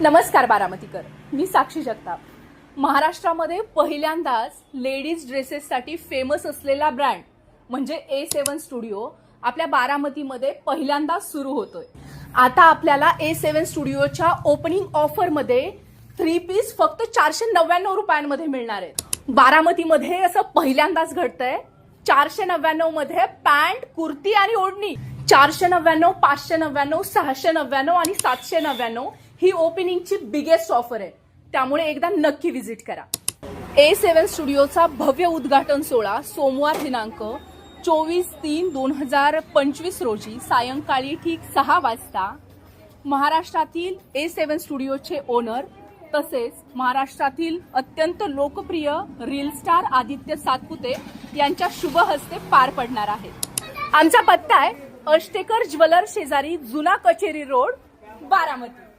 नमस्कार बारामतीकर, मी साक्षी जगताप। महाराष्ट्रामध्ये पहिल्यांदाच लेडीज ड्रेसेससाठी फेमस असलेला ब्रँड म्हणजे A7 स्टुडिओ आपल्या बारामतीमध्ये पहिल्यांदा सुरू होतोय। आता आपल्याला A7 स्टुडिओच्या ओपनिंग ऑफरमध्ये 3 पीस फक्त 499 रुपयांमध्ये मिळणार आहेत। बारामतीमध्ये असं पहिल्यांदाच घडतंय। 499 मध्ये पॅन्ट, कुर्ती आणि ओढणी 499, 599, 699 आणि 799 ही ओपनिंगची बिगेस्ट ऑफर आहे। त्यामुळे एकदा नक्की व्हिजिट करा। A7 स्टुडिओचा भव्य उद्घाटन सोहळा सोमवार दिनांक 24/3/2025 रोजी सायंकाळी ठीक 6 वाजता महाराष्ट्रातील A7 स्टुडिओचे ओनर तसेच महाराष्ट्रातील अत्यंत लोकप्रिय रील स्टार आदित्य सातपुते यांच्या शुभ हस्ते पार पडणार आहे। आमचा पत्ता आहे अष्टेकर ज्वेलर्स शेजारी जुना कचेरी रोड, बारामती।